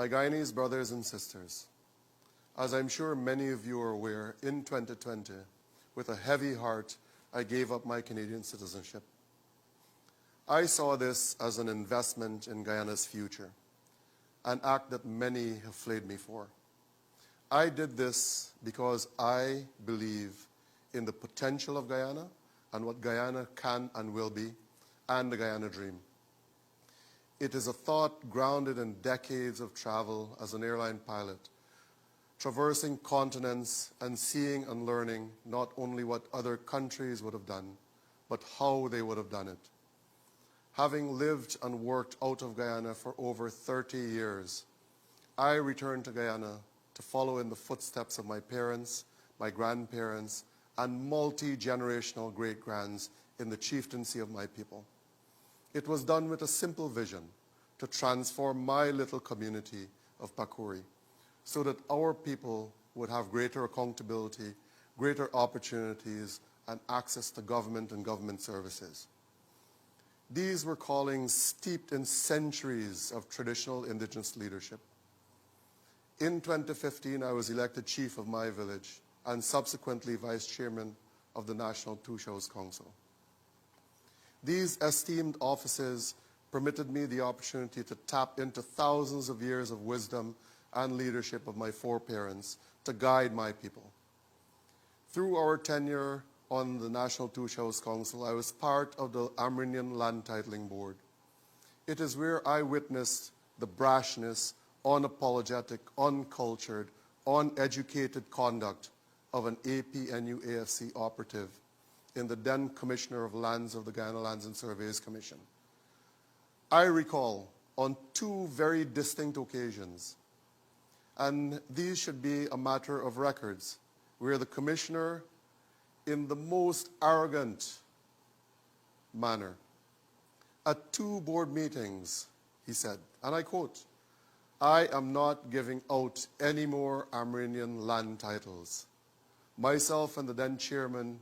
My Guyanese brothers and sisters, as I'm sure many of you are aware, in 2020, with a heavy heart, I gave up my Canadian citizenship. I saw this as an investment in Guyana's future, an act that many have flayed me for. I did this because I believe in the potential of Guyana and what Guyana can and will be, and the Guyana dream. It is a thought grounded in decades of travel as an airline pilot, traversing continents and seeing and learning not only what other countries would have done, but how they would have done it. Having lived and worked out of Guyana for over 30 years, I returned to Guyana to follow in the footsteps of my parents, my grandparents, and multi-generational great-grands in the chieftaincy of my people. It was done with a simple vision to transform my little community of Pakuri so that our people would have greater accountability, greater opportunities, and access to government and government services. These were callings steeped in centuries of traditional Indigenous leadership. In 2015, I was elected chief of my village and subsequently vice chairman of the National Two Shows Council. These esteemed offices permitted me the opportunity to tap into thousands of years of wisdom and leadership of my foreparents to guide my people. Through our tenure on the National Two Shows Council, I was part of the Amerindian Land Titling Board. It is where I witnessed the brashness, unapologetic, uncultured, uneducated conduct of an APNU-AFC operative in the then Commissioner of Lands of the Guyana Lands and Surveys Commission. I recall on two very distinct occasions, and these should be a matter of records, where the Commissioner, in the most arrogant manner, at two board meetings, he said, and I quote, "I am not giving out any more Amerindian land titles." Myself and the then chairman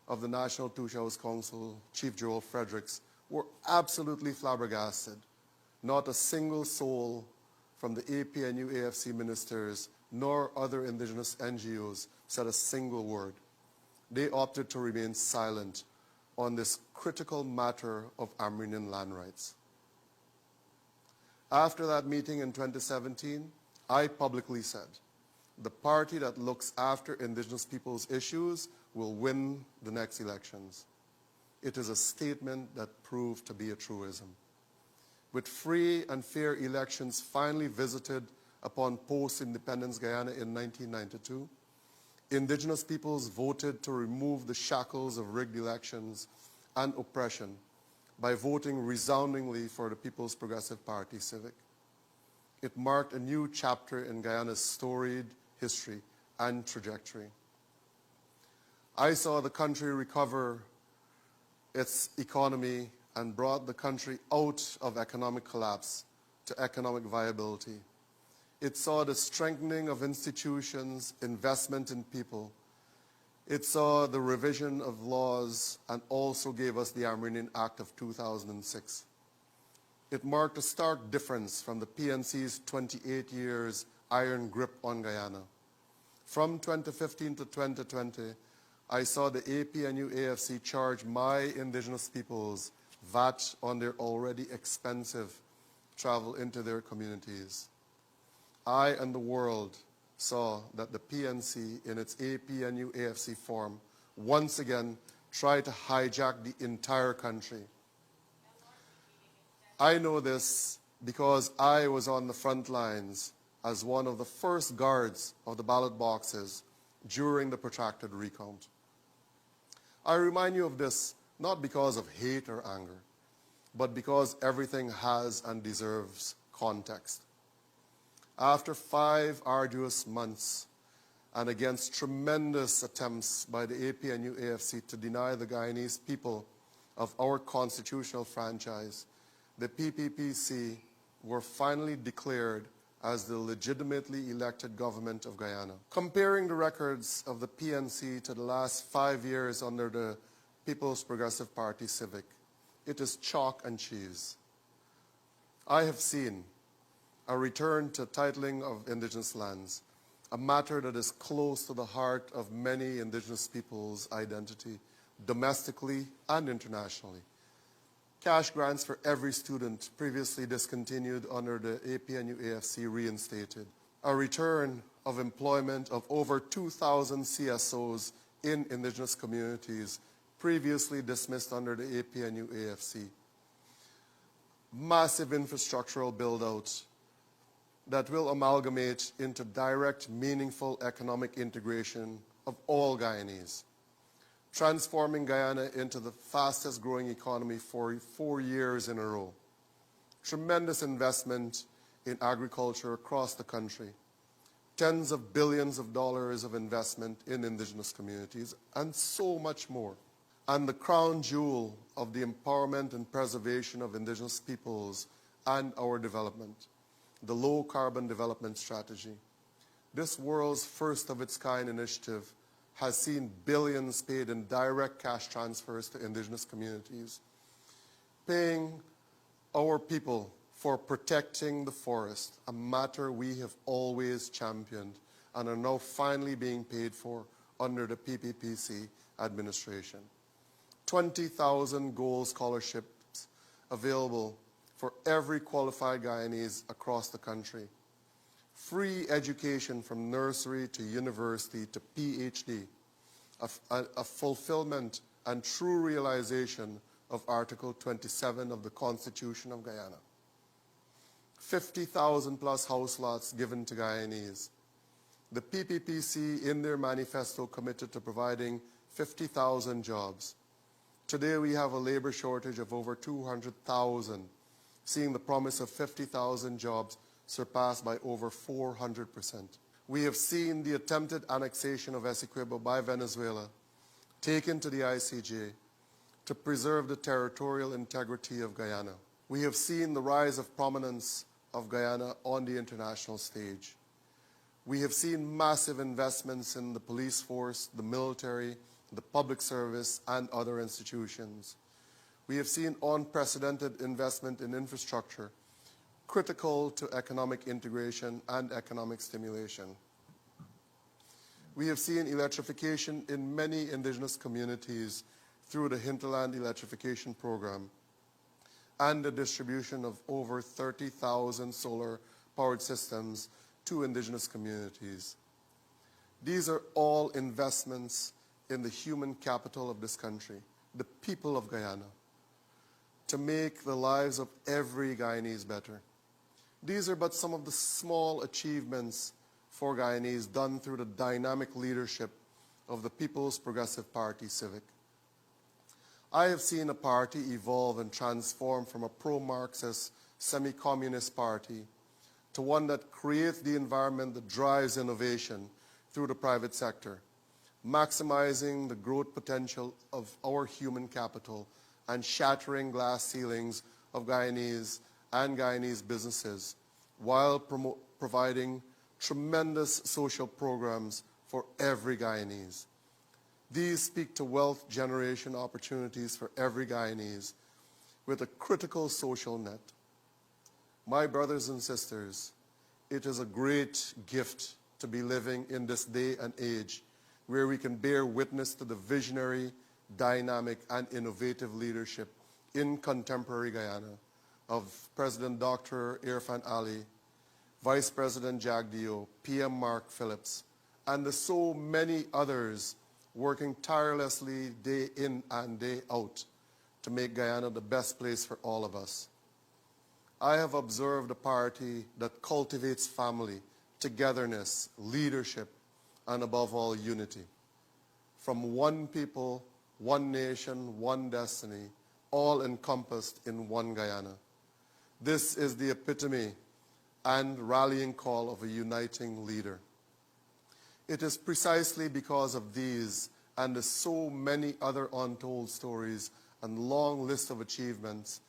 of the National Two Shows Council, Chief Joel Fredericks, were absolutely flabbergasted. Not a single soul from the APNU-AFC ministers nor other Indigenous NGOs said a single word. They opted to remain silent on this critical matter of Amerindian land rights. After that meeting in 2017, I publicly said, the party that looks after Indigenous people's issues will win the next elections. It is a statement that proved to be a truism. With free and fair elections finally visited upon post-independence Guyana in 1992, Indigenous peoples voted to remove the shackles of rigged elections and oppression by voting resoundingly for the People's Progressive Party, CIVIC. It marked a new chapter in Guyana's storied history and trajectory. I saw the country recover its economy and brought the country out of economic collapse to economic viability. It saw the strengthening of institutions, investment in people. It saw the revision of laws and also gave us the Amerindian Act of 2006. It marked a stark difference from the PNC's 28 years iron grip on Guyana. From 2015 to 2020, I saw the APNU-AFC charge my Indigenous peoples VAT on their already expensive travel into their communities. I and the world saw that the PNC, in its APNU-AFC form, once again tried to hijack the entire country. I know this because I was on the front lines as one of the first guards of the ballot boxes during the protracted recount. I remind you of this not because of hate or anger, but because everything has and deserves context. After 5 arduous months and against tremendous attempts by the APNU-AFC to deny the Guyanese people of our constitutional franchise, the PPPC were finally declared as the legitimately elected government of Guyana. Comparing the records of the PNC to the last 5 years under the People's Progressive Party CIVIC, it is chalk and cheese. I have seen a return to titling of indigenous lands, a matter that is close to the heart of many indigenous peoples' identity, domestically and internationally. Cash grants for every student previously discontinued under the APNU-AFC reinstated. A return of employment of over 2,000 CSOs in indigenous communities previously dismissed under the APNU-AFC. Massive infrastructural build-out that will amalgamate into direct, meaningful economic integration of all Guyanese, transforming Guyana into the fastest growing economy for 4 years in a row. Tremendous investment in agriculture across the country, tens of billions of dollars of investment in indigenous communities, and so much more. And the crown jewel of the empowerment and preservation of indigenous peoples and our development, the Low Carbon Development Strategy. This world's first of its kind initiative has seen billions paid in direct cash transfers to indigenous communities, paying our people for protecting the forest, a matter we have always championed and are now finally being paid for under the PPPC administration. 20,000 gold scholarships available for every qualified Guyanese across the country. Free education from nursery to university to PhD, a fulfillment and true realization of Article 27 of the Constitution of Guyana. 50,000 plus house lots given to Guyanese. The PPPC in their manifesto committed to providing 50,000 jobs. Today we have a labor shortage of over 200,000, seeing the promise of 50,000 jobs surpassed by over 400%. We have seen the attempted annexation of Essequibo by Venezuela taken to the ICJ to preserve the territorial integrity of Guyana. We have seen the rise of prominence of Guyana on the international stage. We have seen massive investments in the police force, the military, the public service, and other institutions. We have seen unprecedented investment in infrastructure, critical to economic integration and economic stimulation. We have seen electrification in many indigenous communities through the Hinterland Electrification Program and the distribution of over 30,000 solar-powered systems to indigenous communities. These are all investments in the human capital of this country, the people of Guyana, to make the lives of every Guyanese better. These are but some of the small achievements for Guyanese done through the dynamic leadership of the People's Progressive Party Civic. I have seen a party evolve and transform from a pro-Marxist, semi-communist party to one that creates the environment that drives innovation through the private sector, maximizing the growth potential of our human capital and shattering glass ceilings of Guyanese and Guyanese businesses while providing tremendous social programs for every Guyanese. These speak to wealth generation opportunities for every Guyanese with a critical social net. My brothers and sisters, it is a great gift to be living in this day and age where we can bear witness to the visionary, dynamic, and innovative leadership in contemporary Guyana of President Dr. Irfaan Ali, Vice President Jack Dio, PM Mark Phillips, and the so many others working tirelessly day in and day out to make Guyana the best place for all of us. I have observed a party that cultivates family, togetherness, leadership, and above all, unity. From one people, one nation, one destiny, all encompassed in one Guyana. This is the epitome and rallying call of a uniting leader. It is precisely because of these and the so many other untold stories and long list of achievements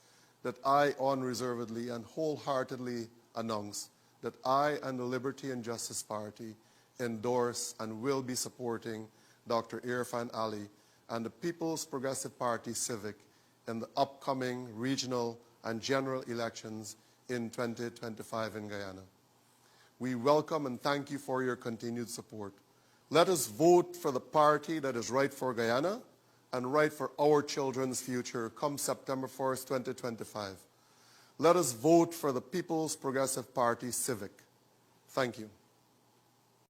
that I unreservedly and wholeheartedly announce that I and the Liberty and Justice Party endorse and will be supporting Dr. Irfaan Ali and the People's Progressive Party Civic in the upcoming regional and general elections in 2025 in Guyana. We welcome and thank you for your continued support. Let us vote for the party that is right for Guyana and right for our children's future come September 1st, 2025. Let us vote for the People's Progressive Party Civic. Thank you.